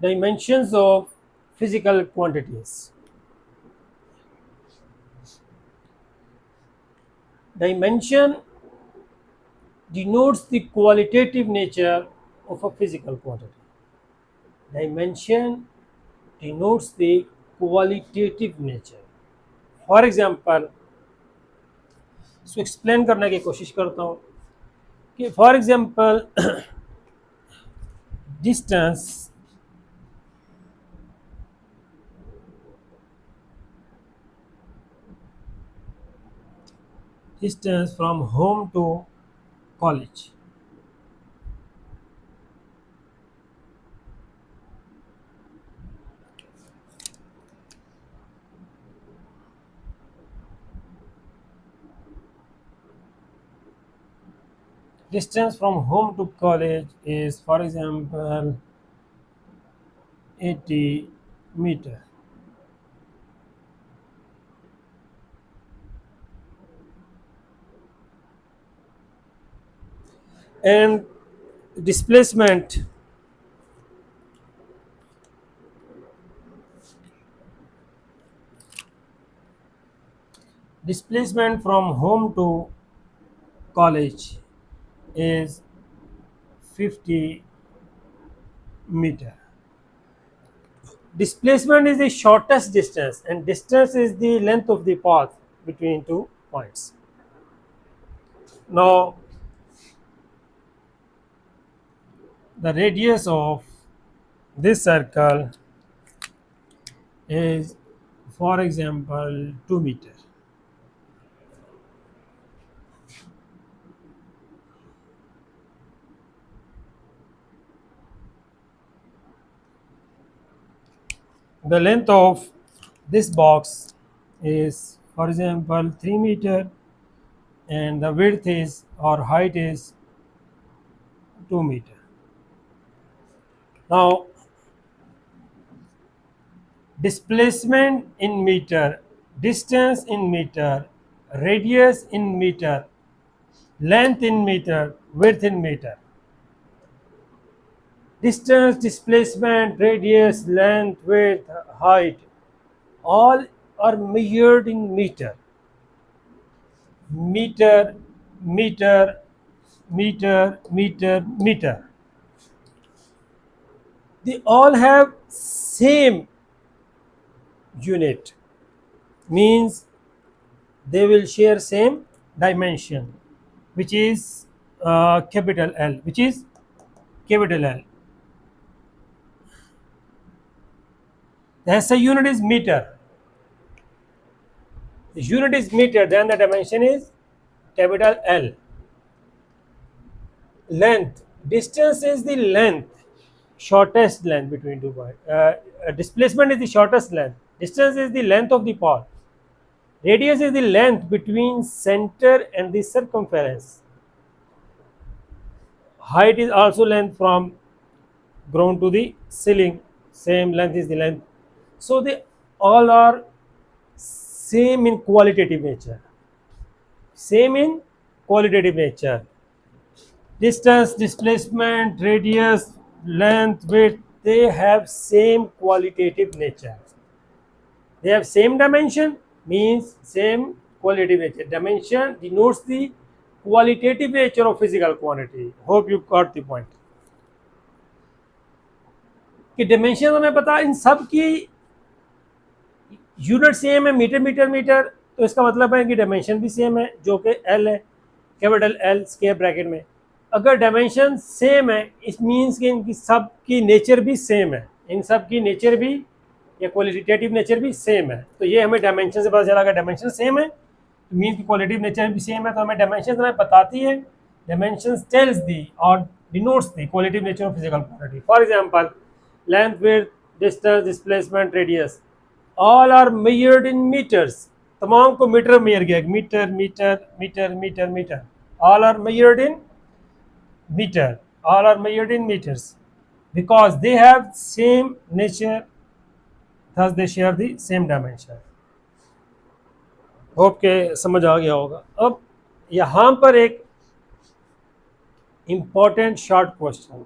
Dimensions of physical quantities. Dimension denotes the qualitative nature of a physical quantity. Dimension denotes the qualitative nature. For example इसको explain करने की कोशिश करता हूँ कि for example distance distance from home to college. Distance from home to college is, for example, 80 meter. And displacement displacement from home to college is 50 meter. Displacement is the shortest distance, and distance is the length of the path between two points. Now, the radius of this circle is, for example, 2 meter. The length of this box is, for example, 3 meter, and the width is or height is 2 meter. Now, displacement in meter, distance in meter, radius in meter, length in meter, width in meter. Distance, displacement, radius, length, width, height, all are measured in meter. Meter, meter, meter, meter, meter. They all have same unit, means they will share same dimension, which is capital L, which is capital L. The SI unit is meter. The unit is meter, then the dimension is capital L. Length, distance is the length, shortest length between two points. Displacement is the shortest length. Distance is the length of the path. Radius is the length between center and the circumference. Height is also length from ground to the ceiling. Same length is the length. So they all are same in qualitative nature. Same in qualitative nature. Distance, displacement, radius, length, width, they have same qualitative nature. They have same dimension, means same qualitative nature. Dimension denotes the qualitative nature of physical quantity. Hope you got the point. कि dimension हमें पता इन सब की unit same है, metre metre metre, तो इसका मतलब है कि डायमेंशन भी सेम है, जो कि एल है, कैपिटल एल स्क्वायर ब्रैकेट में. अगर डायमेंशन सेम है, इट मीन्स कि इनकी सब की नेचर भी सेम है, इन सब की नेचर भी या क्वालिटेटिव नेचर भी सेम है. तो ये हमें डायमेंशन से पता चला. अगर डायमेंशन सेम है तो मीन की क्वालिटेटिव नेचर भी सेम है. तो हमें डायमेंशन हमें बताती है, डायमेंशन टेल्स दी और denotes the qualitative nature of physical quantity. For example, length, width, distance, displacement, radius, all are measured in metres. तमाम को मीटर में मेजर गया. Metre metre metre metre metre, all are measured in metre, all are measured in meters because they have same nature, thus they share the same dimension. Hope के समझ आ गया होगा. अब यहाँ पर एक इम्पॉर्टेंट शॉर्ट क्वेश्चन,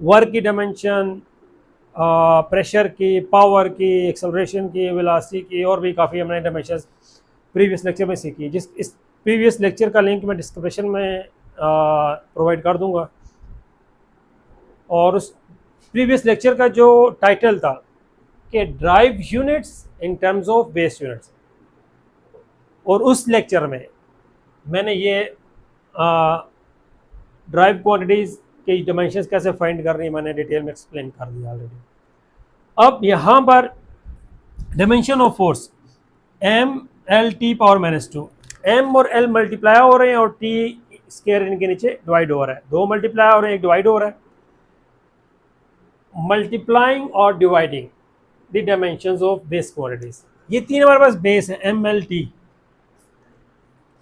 वर्क की dimension, pressure की, पावर की, एक्सेलरेशन की, वेलोसिटी की, और भी काफ़ी हमने डायमेंशंस प्रीवियस लेक्चर में सीखी। जिस इस प्रीवियस लेक्चर का लिंक मैं डिस्क्रिप्शन में प्रोवाइड कर दूंगा। और उस प्रीवियस लेक्चर का जो टाइटल था कि drive units in terms of base units, और उस लेक्चर में मैंने ये ड्राइव क्वांटिटीज़ की डायमेंशंस कैसे फाइंड कर रही है मैंने डिटेल में एक्सप्लेन कर दिया ऑलरेडी। अब यहाँ पर dimension of force M L T power -2, M और एल मल्टीप्लाई हो रहे हैं और टी स्क्वायर इनके नीचे डिवाइड हो रहा है, दो मल्टीप्लाई हो रहे हैं, एक डिवाइड हो रहा है। मल्टीप्लाइंग और dividing the dimensions of base quantities, ये तीन हमारे पास बेस है, M L T,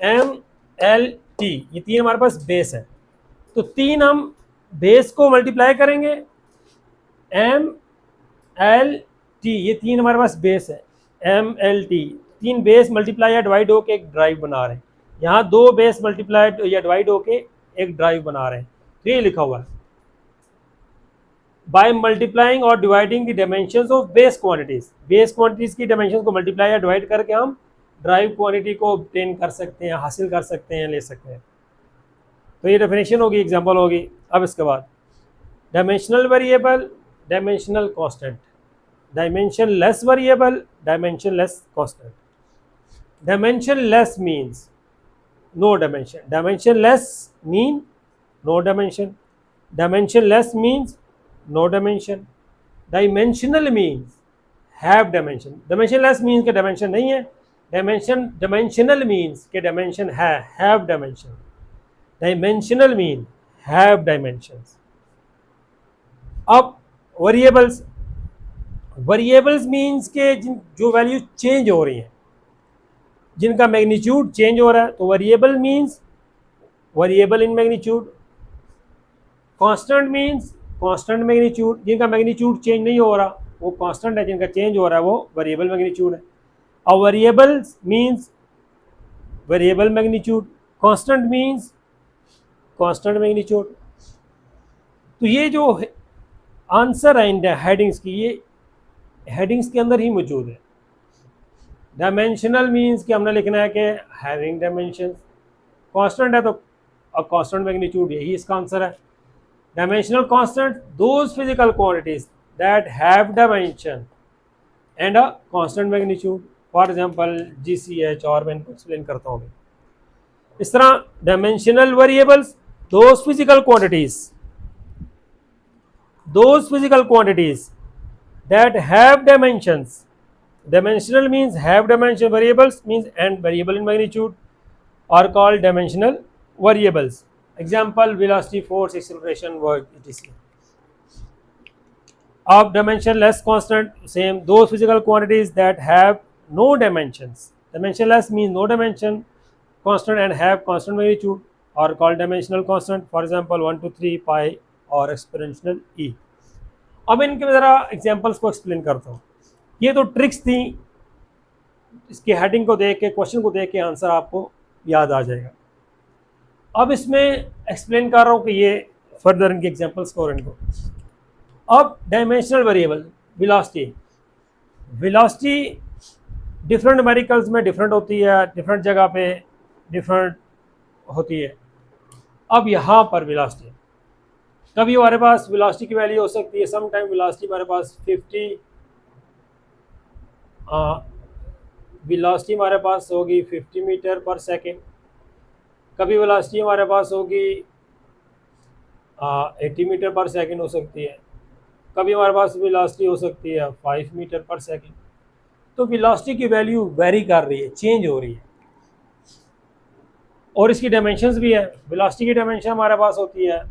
M L T, ये तीन हमारे पास बेस है। तो तीन हम बेस को मल्टीप्लाई करेंगे, एम एल टी, ये तीन हमारे पास बेस है, एम एल टी, तीन बेस मल्टीप्लाई या डिवाइड होके एक ड्राइव बना रहे हैं। यहाँ दो बेस मल्टीप्लाइड या डिवाइड होके एक ड्राइव बना रहे हैं। तो ये लिखा हुआ है बाय मल्टीप्लाइंग और dividing the dimensions of base quantities, base quantities की डायमेंशंस को मल्टीप्लाई या डिवाइड करके हम ड्राइव क्वांटिटी को ऑब्टेन कर सकते हैं, हासिल कर सकते हैं, ले सकते हैं। तो ये डेफिनेशन होगी, एग्जांपल होगी। अब इसके बाद dimensional variable, dimensional constant, dimensionless variable, dimensionless constant. Dimensionless means no dimension, dimensionless mean no dimension, dimensionless means no dimension, dimensional means have dimension, dimensionless means के dimension नहीं है, dimensional means के dimension है, have dimension, dimensional mean have dimensions. अब variables, variables means के जो value change हो रही हैं, जिनका मैग्नीट्यूड चेंज हो रहा है, तो variable means variable in magnitude, constant means constant magnitude, जिनका मैग्नीट्यूड चेंज नहीं हो रहा वो कांस्टेंट है, जिनका चेंज हो रहा है वो वेरिएबल मैग्नीट्यूड है। और variable means variable magnitude, constant means constant magnitude. तो ये जो आंसर है इन हेडिंग्स की, ये हेडिंग्स के अंदर ही मौजूद है। डायमेंशनल मीन्स कि हमने लिखना है कि हैविंग डायमेंशन, कांस्टेंट है तो कांस्टेंट मैग्नीट्यूड, यही इसका आंसर है। Dimensional constant those physical quantities that have dimension and a constant magnitude, for example GCH, और मैं इनको एक्सप्लेन करता हूँ। इस तरह dimensional variables those physical quantities that have dimensions. Dimensional means have dimension, variables means and variable in magnitude are called dimensional variables. Example: velocity, force, acceleration, work, etc. Of dimensionless constant, same those physical quantities that have no dimensions. Dimensionless means no dimension, constant and have constant magnitude are called dimensional constant. For example, 1 to 3 pi or exponential e. अब इनके मैं ज़रा examples को explain करता हूँ। ये तो tricks थी, इसकी हेडिंग को देख के, क्वेश्चन को देख के आंसर आपको याद आ जाएगा। अब इसमें एक्सप्लेन कर रहा हूँ कि ये फर्दर इनके एग्जाम्पल्स को और इनको। अब dimensional variable velocity different numericals में डिफरेंट होती है, डिफरेंट जगह पे डिफरेंट होती है। अब यहाँ पर वेलोसिटी, कभी हमारे पास वेलोसिटी की वैल्यू हो सकती है, सम टाइम वेलोसिटी हमारे पास 50 वेलोसिटी हमारे पास होगी 50 मीटर पर सेकेंड, कभी वेलोसिटी हमारे पास होगी 80 मीटर पर सेकेंड हो सकती है, कभी हमारे पास वेलोसिटी हो सकती है 5 मीटर पर सेकेंड। तो वेलोसिटी की वैल्यू वेरी कर रही है, चेंज हो रही है, और इसकी डायमेंशंस भी है। वेलोसिटी की डायमेंशन हमारे पास होती है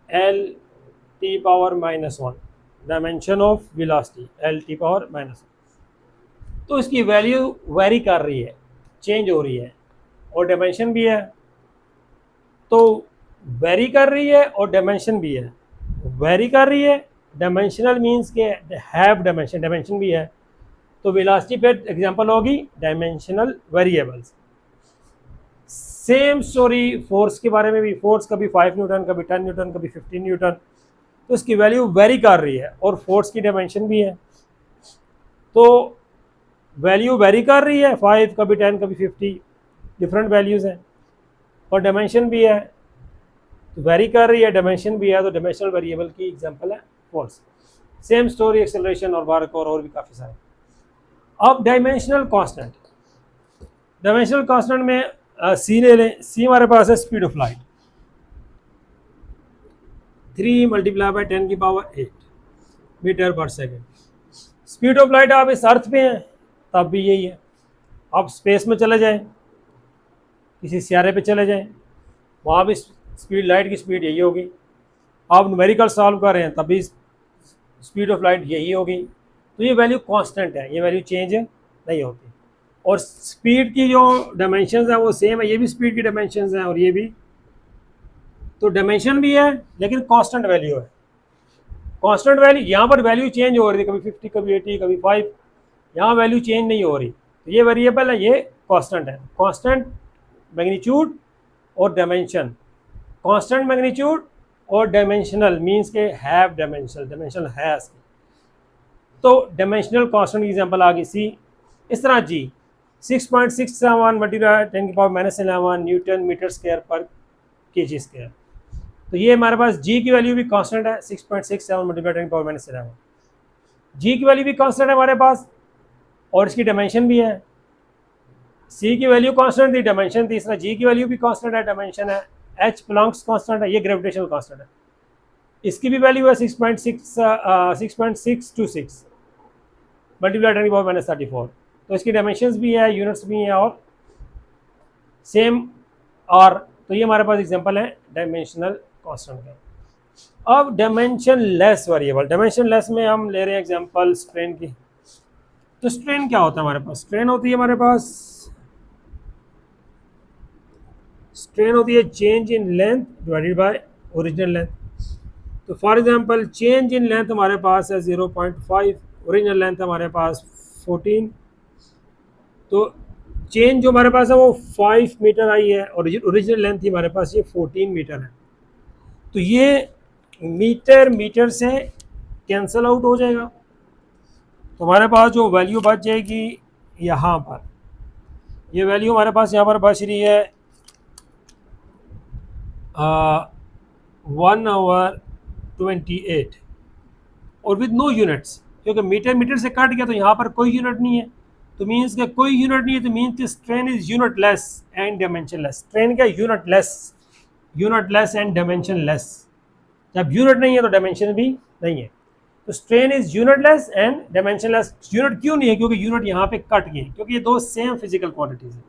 L⁻⁻1, dimension of velocity L⁻⁻1। तो इसकी वैल्यू वेरी कर रही है, चेंज हो रही है, और डायमेंशन भी है। तो वेरी कर रही है और डायमेंशन भी है। वेरी कर रही है, डायमेंशनल मीन्स के हैव डायमेंशन, डायमेंशन भी है। तो वेलोसिटी पे एग्जांपल होगी dimensional variables. Same story force के बारे में भी, फोर्स कभी 5 न्यूटन, कभी 10 न्यूटन, कभी 15 न्यूटन। तो इसकी वैल्यू वेरी कर रही है, और फोर्स की डायमेंशन भी है। तो वैल्यू वेरी कर रही है, 5 कभी 10 कभी 50, डिफरेंट वैल्यूज़ हैं, और डायमेंशन भी है। तो वेरी कर रही है, डायमेंशन भी है, तो डायमेंशनल वेरिएबल की एग्जांपल है फोर्स। सेम स्टोरी एक्सेलरेशन और वर्क और भी काफ़ी सारे। अब डायमेंशनल कांस्टेंट, डायमेंशनल कांस्टेंट में सी ले लें। सी हमारे पास है स्पीड ऑफ लाइट, 3 × 10⁸ मीटर पर सेकेंड। स्पीड ऑफ लाइट आप इस अर्थ पे हैं तब भी यही है। आप स्पेस में चले जाएं, किसी सियारे पे चले जाएं, वहाँ भी स्पीड, लाइट की स्पीड यही होगी। आप न्यूमेरिकल सॉल्व कर रहे हैं तब भी स्पीड ऑफ लाइट यही होगी। तो ये वैल्यू कांस्टेंट है, ये वैल्यू चेंज नहीं होती। और स्पीड की जो डायमेंशंस हैं वो सेम है, ये भी स्पीड की डायमेंशंस हैं और ये भी। तो डायमेंशन भी है लेकिन कांस्टेंट वैल्यू है। कांस्टेंट वैल्यू, यहाँ पर वैल्यू चेंज हो रही है, कभी 50 कभी 80 कभी 5, यहाँ वैल्यू चेंज नहीं हो रही। तो ये वेरिएबल है, ये कांस्टेंट है। कांस्टेंट मैग्नीट्यूड और डायमेंशन, कांस्टेंट मैग्नीट्यूड और डायमेंशनल मीन्स के हैव डायमेंशनल, डायमेंशनल है इसकी। तो डायमेंशनल कांस्टेंट की एग्जांपल आ गई सी। इस तरह जी 6.67 × 10⁻11 न्यूटन मीटर स्क्वायर पर kg स्क्वायर। तो ये हमारे पास जी की वैल्यू भी कांस्टेंट है, 6.67 × 10⁻11। जी की वैल्यू भी कांस्टेंट है हमारे पास, और इसकी डायमेंशन भी है। सी की वैल्यू कांस्टेंट थी, डायमेंशन थी। इसमें जी की वैल्यू भी कांस्टेंट है, डायमेंशन है। एच प्लॉन्क्स कांस्टेंट है, ये ग्रेविटेशनल कांस्टेंट है। इसकी भी वैल्यू है 6.626 × 10⁻34। तो इसकी डायमेंशंस भी है, यूनिट्स भी हैं और सेम। और तो ये हमारे पास एग्जांपल है डायमेंशनल कांस्टेंट का। अब dimension less variable, dimension less में हम ले रहे हैं एग्जांपल स्ट्रेन की। तो स्ट्रेन क्या होता है हमारे पास? स्ट्रेन होती है हमारे पास, स्ट्रेन होती है change in length divided by original length. तो for example change in length हमारे पास है 0.5, ओरिजिनल लेंथ हमारे पास 14। तो चेंज जो हमारे पास है वो 5 मीटर आई है और ओरिजिनल लेंथ ही हमारे पास ये 14 मीटर है। तो ये मीटर मीटर से कैंसल आउट हो जाएगा, तो हमारे पास जो वैल्यू बच जाएगी यहाँ पर, ये वैल्यू हमारे पास यहाँ पर बच रही है 1/28 और विद नो यूनिट्स, क्योंकि मीटर मीटर से कट गया तो यहाँ पर कोई यूनिट नहीं है। तो मीन्स के कोई यूनिट नहीं है, तो मीन्स कि strain is unitless and dimensionless. Strain क्या? Unitless and dimensionless. जब यूनिट नहीं है तो डायमेंशन भी नहीं है। तो strain is unitless and dimensionless. Unit क्यों नहीं है? क्योंकि यूनिट यहाँ पे कट गए, क्योंकि ये दो सेम फिजिकल क्वांटिटीज है।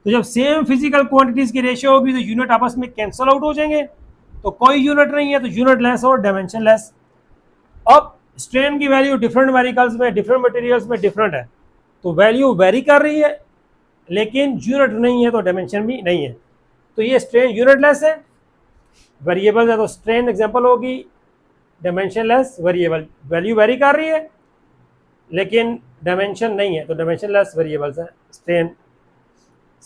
तो जब सेम फिजिकल क्वांटिटीज की रेशियो होगी तो यूनिट आपस में कैंसल आउट हो जाएंगे। तो कोई यूनिट नहीं है तो यूनिट लेस और डायमेंशन लेस। अब स्ट्रेन की वैल्यू डिफरेंट वेरिकल्स में, डिफरेंट मटेरियल्स में डिफरेंट है, तो वैल्यू वेरी कर रही है, लेकिन यूनिट नहीं है तो डायमेंशन भी नहीं है। तो ये स्ट्रेन यूनिट लेस है, वेरिएबल है, तो स्ट्रेन एग्जांपल होगी dimension less variable. Value very कर रही है लेकिन डायमेंशन नहीं है, तो डायमेंशन लेस वेरिएबल्स है स्ट्रेन।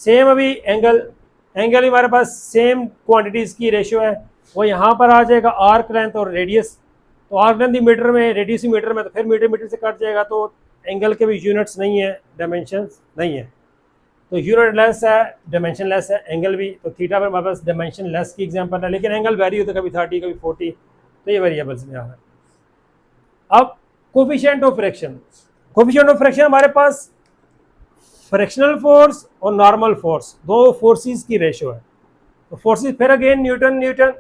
सेम अभी एंगल, एंगल हमारे पास सेम क्वांटिटीज़ की रेशियो है, वो यहाँ पर आ जाएगा आर्क लेंथ और रेडियस। तो आर्क लेंथ मीटर में, रेडियस मीटर में, तो फिर मीटर मीटर से कट जाएगा, तो एंगल के भी यूनिट्स नहीं है, डायमेंशंस नहीं है। तो यूनिट लेस है, डायमेंशन लेस है एंगल भी। तो थीटा पर हमारे पास डायमेंशन लेस की एग्जांपल है, लेकिन एंगल वेरी होता है, कभी 30 कभी 40, तो ये वेरिएबल्स में आ रहा है। अब coefficient of fraction, coefficient of fraction हमारे पास फ्रैक्शनल फोर्स और नॉर्मल फोर्स, दो फोर्सेस की रेशियो है। तो फोर्सेस फिर again Newton Newton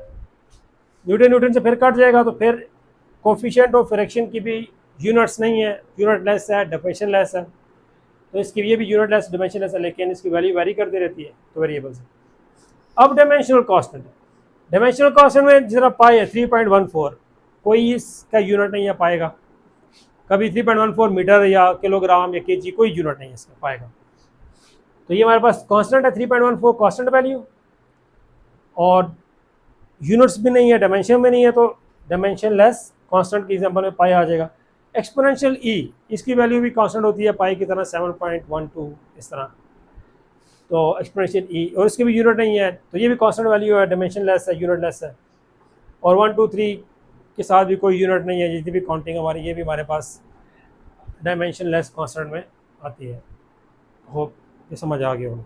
Newton Newton से फिर कट जाएगा, तो फिर कोफिशिएंट ऑफ फ्रैक्शन की भी यूनिट्स नहीं है, यूनिट लेस है, डायमेंशन लेस है। तो इसकी ये भी यूनिट लेस डायमेंशन लेस है, लेकिन इसकी वैल्यू वेरी करती रहती है, तो वेरिएबल्स है। अब डायमेंशनल कांस्टेंट, डायमेंशनल कांस्टेंट में जरा पाई है 3.14, कोई इसका यूनिट नहीं है पाएगा, कभी 3.14 मीटर या किलोग्राम या केजी, कोई यूनिट नहीं है इसका पाएगा। तो ये हमारे पास कांस्टेंट है 3.14 कांस्टेंट वैल्यू, और यूनिट्स भी नहीं है, डायमेंशन में नहीं है, तो डायमेंशन लेस कांस्टेंट की एग्जांपल में पाई आ जाएगा। एक्सपोनेंशियल ई, इसकी वैल्यू भी कांस्टेंट होती है पाई की तरह 7.12 इस तरह। तो एक्सपोनेंशियल ई, और इसकी भी यूनिट नहीं है, तो ये भी कांस्टेंट वैल्यू है, डायमेंशन लेस है, यूनिट लेस है। और 1 2 3 के साथ भी कोई यूनिट नहीं है, जितनी भी काउंटिंग हमारी, ये भी हमारे पास डायमेंशन लेस कांस्टेंट में आती है। होप ये समझ आ गया होगा।